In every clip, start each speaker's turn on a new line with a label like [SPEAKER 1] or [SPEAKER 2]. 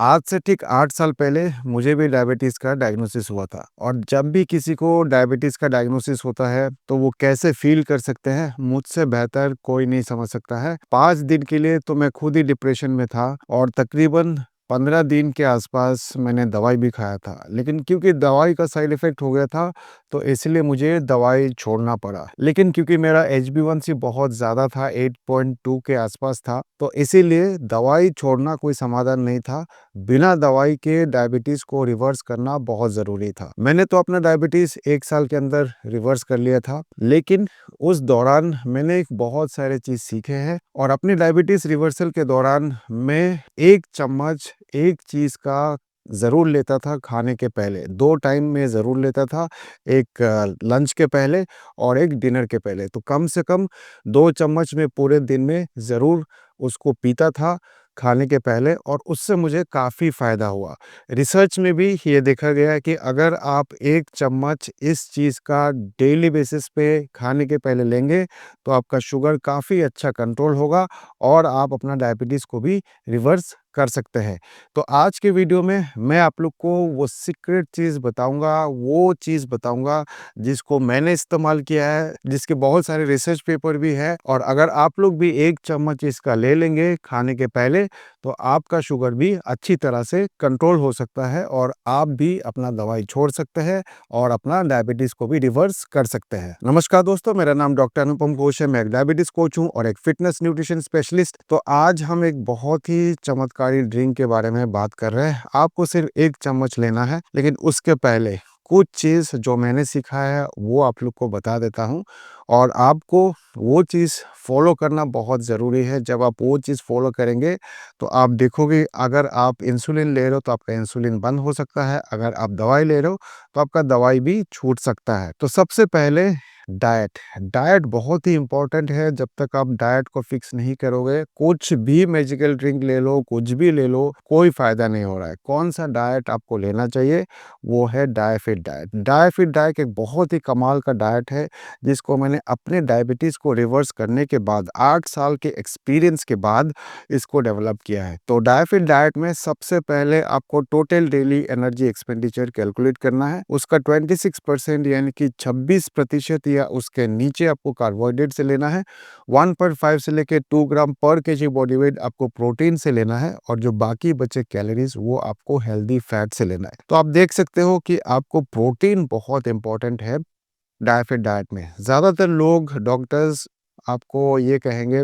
[SPEAKER 1] आज से ठीक 8 साल पहले मुझे भी डायबिटीज़ का डायग्नोसिस हुआ था और जब भी किसी को डायबिटीज़ का डायग्नोसिस होता है, तो वो कैसे फ़ील कर सकते हैं, मुझसे बेहतर कोई नहीं समझ सकता है। 5 दिन के लिए तो मैं खुद ही डिप्रेशन में था और तकरीबन 15 दिन के आसपास मैंने दवाई भी खाया था। लेकिन क्योंकि दवाई का साइड इफ़ेक्ट हो गया था, तो इसलिए मुझे दवाई छोड़ना पड़ा। लेकिन क्योंकि मेरा HbA1c बहुत ज़्यादा था, 8.2 के आसपास था, तो इसीलिए दवाई छोड़ना कोई समाधान नहीं था। बिना दवाई के डायबिटीज़ को रिवर्स करना बहुत ज़रूरी था। मैंने तो अपना डायबिटीज़ 1 साल के अंदर रिवर्स कर लिया था, लेकिन उस दौरान मैंने एक बहुत सारे चीज़ सीखे हैं और अपनी डायबिटीज़ रिवर्सल के दौरान मैं 1 चम्मच एक चीज़ का ज़रूर लेता था खाने के पहले। 2 टाइम में ज़रूर लेता था, एक लंच के पहले और एक डिनर के पहले। तो कम से कम 2 चम्मच मैं पूरे दिन में ज़रूर उसको पीता था खाने के पहले और उससे मुझे काफ़ी फ़ायदा हुआ। रिसर्च में भी ये देखा गया है कि अगर आप 1 चम्मच इस चीज़ का डेली बेसिस पे खाने के पहले लेंगे, तो आपका शुगर काफ़ी अच्छा कंट्रोल होगा और आप अपना डायबिटीज़ को भी रिवर्स कर सकते हैं। तो आज के वीडियो में मैं आप लोग को वो सीक्रेट चीज़ बताऊँगा, वो चीज़ बताऊँगा जिसको मैंने इस्तेमाल किया है, जिसके बहुत सारे रिसर्च पेपर भी है और अगर आप लोग भी 1 चम्मच इसका ले लेंगे खाने के पहले, तो आपका शुगर भी अच्छी तरह से कंट्रोल हो सकता है और आप भी अपना दवाई छोड़ सकते हैं और अपना डायबिटीज़ को भी रिवर्स कर सकते हैं। नमस्कार दोस्तों, मेरा नाम डॉक्टर अनुपम घोष है। मैं एक डायबिटीज़ कोच हूँ और एक फिटनेस न्यूट्रिशन स्पेशलिस्ट। तो आज हम एक बहुत ही चमत्कारी ड्रिंक के बारे में बात कर रहे हैं। आपको सिर्फ 1 चम्मच लेना है, लेकिन उसके पहले कुछ चीज़ जो मैंने सीखा है वो आप लोग को बता देता हूँ और आपको वो चीज़ फॉलो करना बहुत ज़रूरी है। जब आप वो चीज़ फॉलो करेंगे, तो आप देखोगे अगर आप इंसुलिन ले रहे हो तो आपका इंसुलिन बंद हो सकता है, अगर आप दवाई ले रहे हो तो आपका दवाई भी छूट सकता है। तो सबसे पहले डाइट, डाइट बहुत ही इम्पोर्टेंट है। जब तक आप डाइट को फिक्स नहीं करोगे, कुछ भी मैजिकल ड्रिंक ले लो, कुछ भी ले लो, कोई फ़ायदा नहीं हो रहा है। कौन सा डाइट आपको लेना चाहिए, वो है डायफिट डाइट। डायफिट डाइट एक बहुत ही कमाल का डाइट है, जिसको मैंने अपने डायबिटीज़ को रिवर्स करने के बाद 8 साल के एक्सपीरियंस के बाद इसको डेवलप किया है। तो डायफिट डाइट में सबसे पहले आपको total daily energy expenditure calculate करना है। उसका 26% यानी कि 26% या उसके नीचे आपको कार्बोहाइड्रेट से लेना है। 1.5 से लेके 2 ग्राम पर केजी बॉडी वेट आपको प्रोटीन से लेना है और जो बाकी बचे कैलोरीज वो आपको हेल्दी फैट से लेना है। तो आप देख सकते हो कि आपको प्रोटीन बहुत इंपॉर्टेंट है डायफिट डाइट में। ज़्यादातर लोग डॉक्टर्स आपको ये कहेंगे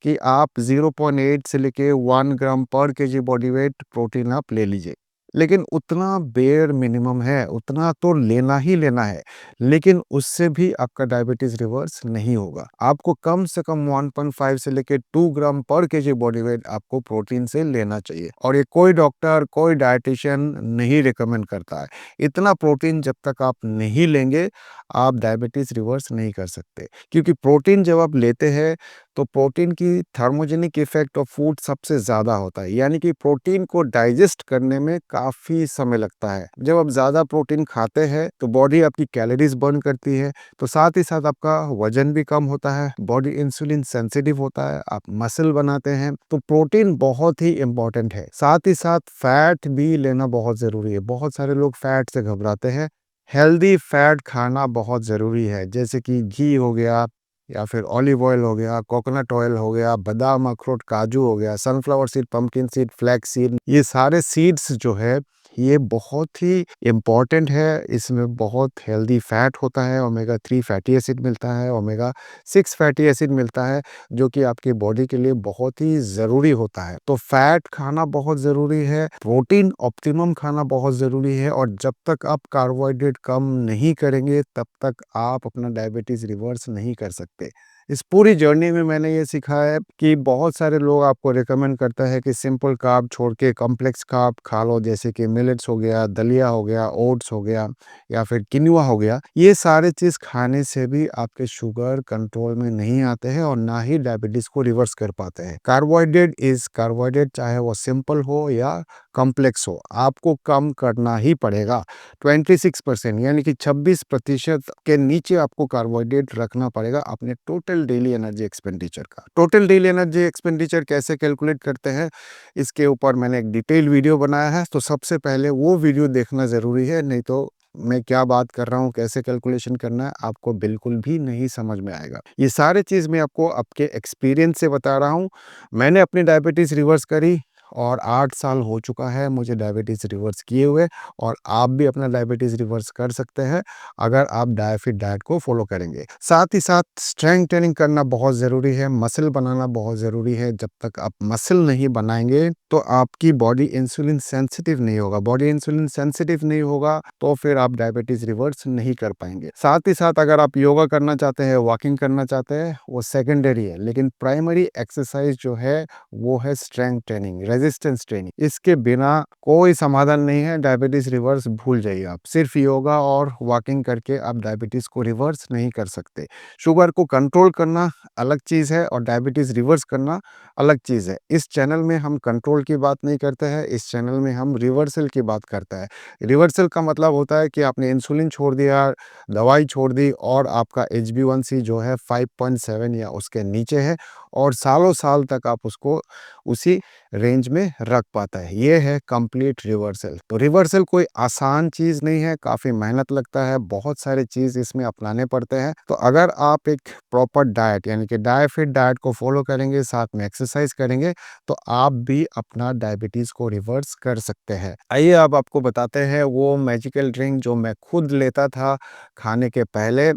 [SPEAKER 1] कि आप 0.8 से लेके 1 ग्राम पर केजी बॉडी वेट प्रोटीन आप ले लीजिए। लेकिन उतना बेयर मिनिमम है, उतना तो लेना ही लेना है, लेकिन उससे भी आपका डायबिटीज़ रिवर्स नहीं होगा। आपको कम से कम 1.5 से लेके 2 ग्राम पर केजी बॉडी वेट आपको प्रोटीन से लेना चाहिए और ये कोई डॉक्टर, कोई डायटीशियन नहीं रिकमेंड करता है। इतना प्रोटीन जब तक आप नहीं लेंगे, आप डायबिटीज़ रिवर्स नहीं कर सकते। क्योंकि प्रोटीन जब आप लेते हैं, तो प्रोटीन की थर्मोजेनिक इफेक्ट ऑफ फूड सबसे ज़्यादा होता है, यानी कि प्रोटीन को डाइजेस्ट करने में काफ़ी समय लगता है। जब आप ज़्यादा प्रोटीन खाते हैं तो बॉडी आपकी कैलोरीज बर्न करती है, तो साथ ही साथ आपका वजन भी कम होता है, बॉडी इंसुलिन सेंसिटिव होता है, आप मसल बनाते हैं। तो प्रोटीन बहुत ही इंपॉर्टेंट है। साथ ही साथ फैट भी लेना बहुत ज़रूरी है। बहुत सारे लोग फैट से घबराते हैं। हेल्दी फैट खाना बहुत ज़रूरी है, जैसे कि घी हो गया या फिर ऑलिव ऑयल हो गया, कोकोनट ऑयल हो गया, बादाम, अखरोट, काजू हो गया, sunflower seed, pumpkin seed, flax seed. ये सारे सीड्स जो है, ये बहुत ही इम्पोर्टेंट है। इसमें बहुत हेल्दी फैट होता है, ओमेगा 3 फैटी एसिड मिलता है, ओमेगा 6 फैटी एसिड मिलता है, जो कि आपकी बॉडी के लिए बहुत ही ज़रूरी होता है। तो फैट खाना बहुत ज़रूरी है, प्रोटीन ऑप्टिमम खाना बहुत ज़रूरी है और जब तक आप कार्बोहाइड्रेट कम नहीं करेंगे, तब तक आप अपना डायबिटीज़ रिवर्स नहीं कर सकते। इस पूरी जर्नी में मैंने ये सीखा है कि बहुत सारे लोग आपको रिकमेंड करता है कि सिंपल कार्ब छोड़ के कॉम्प्लेक्स कार्ब खा लो, जैसे कि मिलेट्स हो गया, दलिया हो गया, ओट्स हो गया या फिर किनुआ हो गया। ये सारे चीज़ खाने से भी आपके शुगर कंट्रोल में नहीं आते हैं और ना ही डायबिटीज़ को रिवर्स कर पाते हैं। कार्बोहाइड्रेट इज़ कार्बोहाइड्रेट, चाहे वो सिंपल हो या कॉम्प्लेक्स हो, आपको कम करना ही पड़ेगा। 26% यानी कि 26% के नीचे आपको कार्बोहाइड्रेट रखना पड़ेगा अपने total total daily energy expenditure का। टोटल डेली एनर्जी एक्सपेंडिचर कैसे कैलकुलेट करते हैं, इसके ऊपर मैंने एक डिटेल वीडियो बनाया है, तो सबसे पहले वो वीडियो देखना ज़रूरी है, नहीं तो मैं क्या बात कर रहा हूँ, कैसे कैलकुलेशन करना है, आपको बिल्कुल भी नहीं समझ में आएगा। ये सारे चीज़ मैं आपको आपके एक्सपीरियंस से बता रहा हूँ। मैंने अपनी डायबिटीज़ रिवर्स करी और 8 साल हो चुका है मुझे डायबिटीज़ रिवर्स किए हुए, और आप भी अपना डायबिटीज़ रिवर्स कर सकते हैं अगर आप डायफिट डाइट को फॉलो करेंगे। साथ ही साथ स्ट्रेंथ ट्रेनिंग करना बहुत ज़रूरी है, मसल बनाना बहुत ज़रूरी है। जब तक आप मसल नहीं बनाएँगे तो आपकी बॉडी इंसुलिन सेंसिटिव नहीं होगा। बॉडी इंसुलिन सेंसिटिव नहीं होगा तो फिर आप डायबिटीज़ रिवर्स नहीं कर पाएँगे। साथ ही साथ अगर आप योगा करना चाहते हैं, वॉकिंग करना चाहते हैं, वो सेकेंडरी है, लेकिन प्राइमरी एक्सरसाइज़ जो है वो है स्ट्रेंथ ट्रेनिंग, रेजिस्टेंस ट्रेनिंग। इसके बिना कोई समाधान नहीं है, डायबिटीज़ रिवर्स भूल जाइए आप। सिर्फ योगा और वॉकिंग करके आप डायबिटीज़ को रिवर्स नहीं कर सकते। शुगर को कंट्रोल करना अलग चीज़ है और डायबिटीज़ रिवर्स करना अलग चीज़ है। इस चैनल में हम कंट्रोल की बात नहीं करते हैं, इस चैनल में हम रिवर्सल की बात करते हैं। रिवर्सल का मतलब होता है कि आपने इंसुलिन छोड़ दिया, दवाई छोड़ दी और आपका HbA1c जो है 5.7 या उसके नीचे है, और सालों साल तक आप उसको उसी रेंज में रख पाता है। ये है कंप्लीट रिवर्सल। तो रिवर्सल कोई आसान चीज़ नहीं है, काफ़ी मेहनत लगता है, बहुत सारे चीज़ इसमें अपनाने पड़ते हैं। तो अगर आप एक प्रॉपर डाइट यानी कि डायफिट डाइट को फॉलो करेंगे, साथ में एक्सरसाइज करेंगे, तो आप भी अपना डायबिटीज़ को रिवर्स कर सकते हैं। आइए अब आपको बताते हैं वो मैजिकल ड्रिंक जो मैं खुद लेता था खाने के पहले,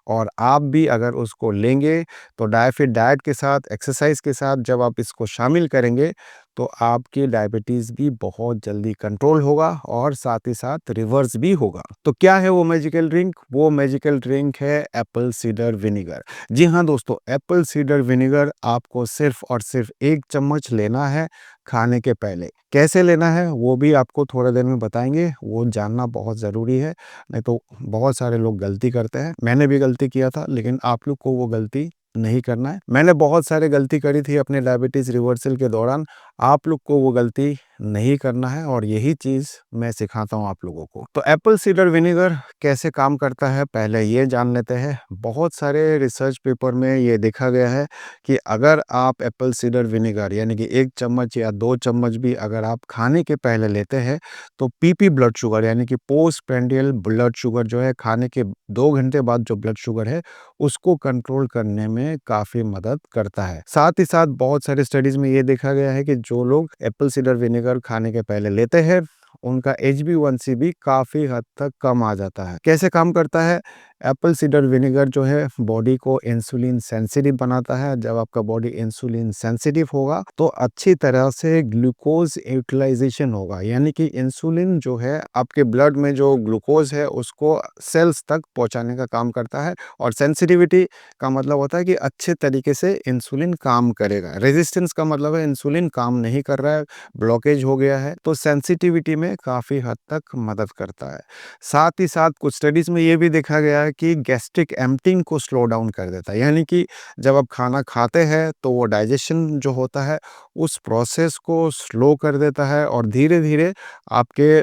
[SPEAKER 1] और आप भी अगर उसको लेंगे तो डायफिट डाइट के साथ, एक्सरसाइज के साथ जब आप इसको शामिल करेंगे तो आपकी डायबिटीज़ भी बहुत जल्दी कंट्रोल होगा और साथ ही साथ रिवर्स भी होगा। तो क्या है वो मैजिकल ड्रिंक? वो मैजिकल ड्रिंक है एप्पल सीडर विनेगर। जी हाँ दोस्तों, एप्पल सीडर विनेगर आपको सिर्फ और सिर्फ 1 चम्मच लेना है खाने के पहले। कैसे लेना है वो भी आपको थोड़ा देर में बताएंगे, वो जानना बहुत ज़रूरी है, नहीं तो बहुत सारे लोग गलती करते हैं। मैंने भी गलती किया था, लेकिन आप लोग को वो गलती नहीं करना है। मैंने बहुत सारे गलती करी थी अपने डायबिटीज़ रिवर्सल के दौरान, आप लोग को वो गलती नहीं करना है और यही चीज़ मैं सिखाता हूँ आप लोगों को। तो एप्पल सीडर विनेगर कैसे काम करता है पहले ये जान लेते हैं। बहुत सारे रिसर्च पेपर में ये देखा गया है कि अगर आप एप्पल सीडर विनेगर यानी कि 1 चम्मच या 2 चम्मच भी अगर आप खाने के पहले लेते हैं, तो पीपी ब्लड शुगर यानी कि पोस्ट प्रेंडियल ब्लड शुगर जो है, खाने के 2 घंटे बाद जो ब्लड शुगर है, उसको कंट्रोल करने में काफ़ी मदद करता है। साथ ही साथ बहुत सारे स्टडीज़ में ये देखा गया है कि जो लोग एप्पल सीडर विनेगर खाने के पहले लेते हैं, उनका HbA1c भी काफ़ी हद तक कम आ जाता है। कैसे काम करता है? एप्पल सीडर विनेगर जो है बॉडी को इंसुलिन सेंसिटिव बनाता है। जब आपका बॉडी इंसुलिन सेंसिटिव होगा तो अच्छी तरह से ग्लूकोज यूटिलाइजेशन होगा, यानी कि इंसुलिन जो है आपके ब्लड में जो ग्लूकोज है उसको सेल्स तक पहुंचाने का काम करता है। और सेंसिटिविटी का मतलब होता है कि अच्छे तरीके से इंसुलिन काम करेगा। रेजिस्टेंस का मतलब है इंसुलिन काम नहीं कर रहा है, ब्लॉकेज हो गया है, तो सेंसिटिविटी में काफ़ी हद तक मदद करता है। साथ ही साथ कुछ स्टडीज़ में ये भी देखा गया है कि गैस्ट्रिक एम्प्टिंग को स्लो डाउन कर देता है, यानी कि जब आप खाना खाते हैं तो वो डाइजेशन जो होता है उस प्रोसेस को स्लो कर देता है और धीरे-धीरे आपके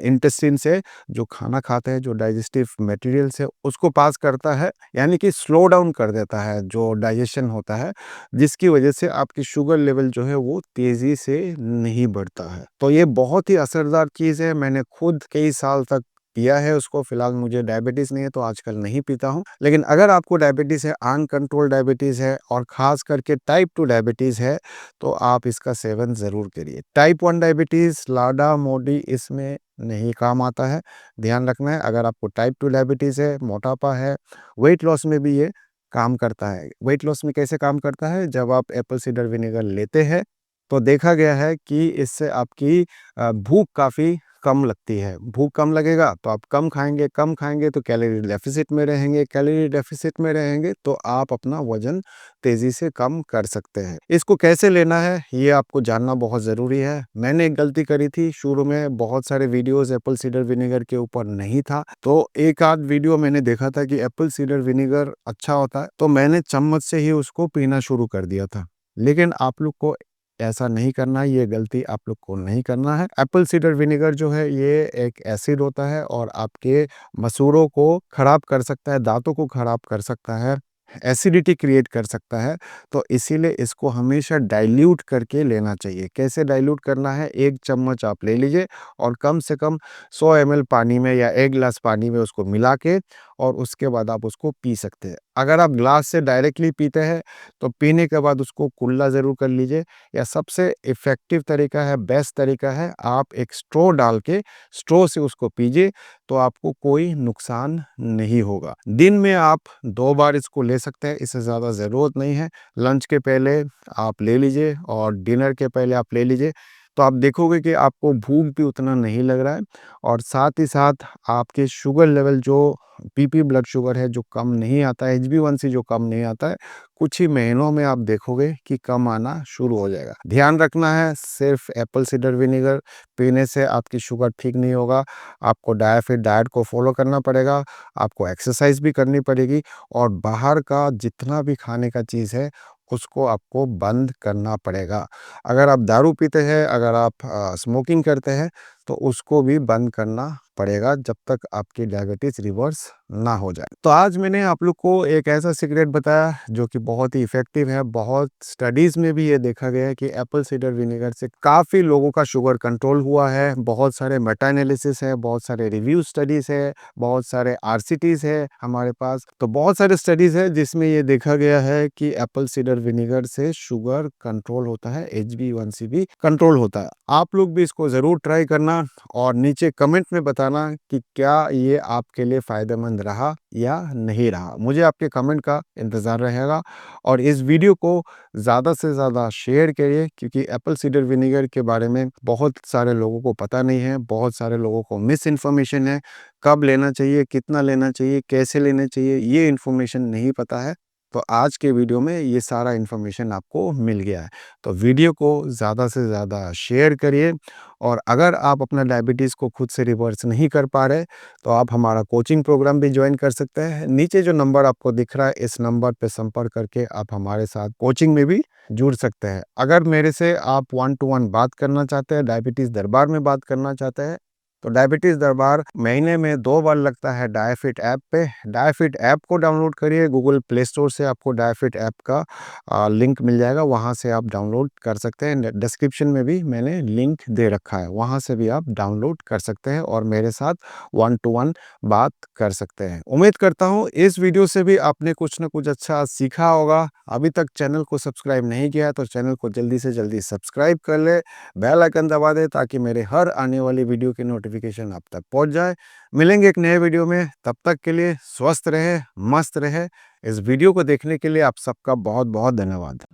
[SPEAKER 1] इंटेस्टाइन से जो खाना खाते हैं, जो डाइजेस्टिव मटेरियल्स है उसको पास करता है, यानी कि स्लो डाउन कर देता है जो डाइजेशन होता है, जिसकी वजह से आपकी शुगर लेवल जो है वो तेज़ी से नहीं बढ़ता है। तो ये बहुत ही असरदार चीज़ है, मैंने खुद कई साल तक पिया है उसको। फिलहाल मुझे डायबिटीज़ नहीं है तो आजकल नहीं पीता हूँ, लेकिन अगर आपको डायबिटीज़ है, अनकंट्रोल्ड डायबिटीज़ है और ख़ास करके टाइप 2 डायबिटीज़ है, तो आप इसका सेवन ज़रूर करिए। टाइप 1 डायबिटीज़, लाडा, मोडी इसमें नहीं काम आता है, ध्यान रखना है। अगर आपको टाइप 2 डायबिटीज़ है, मोटापा है, वेट लॉस में भी ये काम करता है। वेट लॉस में कैसे काम करता है? जब आप एप्पल साइडर विनेगर लेते हैं, तो देखा गया है कि इससे आपकी भूख काफ़ी कम लगती है। भूख कम लगेगा तो आप कम खाएँगे तो कैलोरी डेफ़िसिट में रहेंगे, कैलोरी डेफ़िसिट में रहेंगे तो आप अपना वज़न तेज़ी से कम कर सकते हैं। इसको कैसे लेना है, ये आपको जानना बहुत ज़रूरी है। मैंने एक गलती करी थी, शुरू में बहुत सारे वीडियोज़ एप्पल साइडर विनेगर के ऊपर नहीं था, तो एक आध वीडियो मैंने देखा था कि एप्पल साइडर विनेगर अच्छा होता है, तो मैंने चम्मच से ही उसको पीना शुरू कर दिया था। लेकिन आप लोग को ऐसा नहीं करना है, ये गलती आप लोग को नहीं करना है। एप्पल साइडर विनेगर जो है ये एक एसिड होता है और आपके मसूड़ों को खराब कर सकता है, दाँतों को खराब कर सकता है, एसिडिटी क्रिएट कर सकता है। तो इसीलिए इसको हमेशा डाइल्यूट करके लेना चाहिए। कैसे डाइल्यूट करना है? 1 चम्मच आप ले लीजिए और कम से कम 100 ml पानी में या 1 ग्लास पानी में उसको मिला के और उसके बाद आप उसको पी सकते हैं। अगर आप ग्लास से डायरेक्टली पीते हैं तो पीने के बाद उसको कुल्ला ज़रूर कर लीजिए, या सबसे इफ़ेक्टिव तरीका है, बेस्ट तरीका है, आप एक स्ट्रॉ डाल के स्ट्रॉ से उसको पीजिए, तो आपको कोई नुकसान नहीं होगा। दिन में आप 2 बार इसको ले सकते हैं, इससे ज़्यादा ज़रूरत नहीं है। लंच के पहले आप ले लीजिए और डिनर के पहले आप ले लीजिए, तो आप देखोगे कि आपको भूख भी उतना नहीं लग रहा है और साथ ही साथ आपके शुगर लेवल जो बीपी ब्लड शुगर है जो कम नहीं आता है, HbA1c जो कम नहीं आता है, कुछ ही महीनों में आप देखोगे कि कम आना शुरू हो जाएगा। ध्यान रखना है, सिर्फ एप्पल साइडर विनेगर पीने से आपकी शुगर ठीक नहीं होगा। आपको डायफिट डाइट को फॉलो करना पड़ेगा, आपको एक्सरसाइज भी करनी पड़ेगी और बाहर का जितना भी खाने का चीज़ है उसको आपको बंद करना पड़ेगा। अगर आप दारू पीते हैं, अगर आप स्मोकिंग करते हैं, तो उसको भी बंद करना पड़ेगा जब तक आपकी डायबिटीज़ रिवर्स ना हो जाए। तो आज मैंने आप लोग को एक ऐसा सीक्रेट बताया जो कि बहुत ही इफ़ेक्टिव है। बहुत स्टडीज़ में भी ये देखा गया है कि एप्पल साइडर विनेगर से काफ़ी लोगों का शुगर कंट्रोल हुआ है। बहुत सारे मेटा एनालिसिस है, बहुत सारे रिव्यू स्टडीज़ है, बहुत सारे आरसीटीज़ है हमारे पास। तो बहुत सारे स्टडीज़ है जिसमें ये देखा गया है कि एप्पल साइडर विनेगर से शुगर कंट्रोल होता है, HbA1c भी कंट्रोल होता है। आप लोग भी इसको ज़रूर ट्राई करना और नीचे कमेंट में बताना कि क्या ये आपके लिए फ़ायदेमंद रहा या नहीं रहा। मुझे आपके कमेंट का इंतज़ार रहेगा और इस वीडियो को ज़्यादा से ज़्यादा शेयर करिए, क्योंकि एप्पल साइडर विनेगर के बारे में बहुत सारे लोगों को पता नहीं है, बहुत सारे लोगों को मिस इन्फॉर्मेशन है। कब लेना चाहिए, कितना लेना चाहिए, कैसे लेना चाहिए, ये इन्फॉर्मेशन नहीं पता है। तो आज के वीडियो में ये सारा इन्फॉर्मेशन आपको मिल गया है। तो वीडियो को ज़्यादा से ज़्यादा शेयर करिए और अगर आप अपना डायबिटीज़ को खुद से रिवर्स नहीं कर पा रहे, तो आप हमारा कोचिंग प्रोग्राम भी ज्वाइन कर सकते हैं। नीचे जो नंबर आपको दिख रहा है, इस नंबर पे संपर्क करके आप हमारे साथ कोचिंग में भी जुड़ सकते हैं। अगर मेरे से आप 1 टू 1 बात करना चाहते हैं, डायबिटीज़ दरबार में बात करना चाहते हैं, तो डायबिटीज़ दरबार महीने में 2 बार लगता है डायफिट ऐप पे। डायफिट ऐप को डाउनलोड करिए, गूगल प्ले स्टोर से आपको डायफिट ऐप का लिंक मिल जाएगा, वहाँ से आप डाउनलोड कर सकते हैं। डिस्क्रिप्शन में भी मैंने लिंक दे रखा है, वहाँ से भी आप डाउनलोड कर सकते हैं और मेरे साथ 1 टू 1 बात कर सकते हैं। उम्मीद करता हूँ इस वीडियो से भी आपने कुछ न कुछ अच्छा सीखा होगा। अभी तक चैनल को सब्सक्राइब नहीं किया है तो चैनल को जल्दी से जल्दी सब्सक्राइब कर ले, बेल आइकन दबा दे ताकि मेरे हर आने वाली वीडियो की नोटिफिकेशन आप तक पहुंच जाए। मिलेंगे एक नए वीडियो में, तब तक के लिए स्वस्थ रहे, मस्त रहे। इस वीडियो को देखने के लिए आप सबका बहुत बहुत धन्यवाद।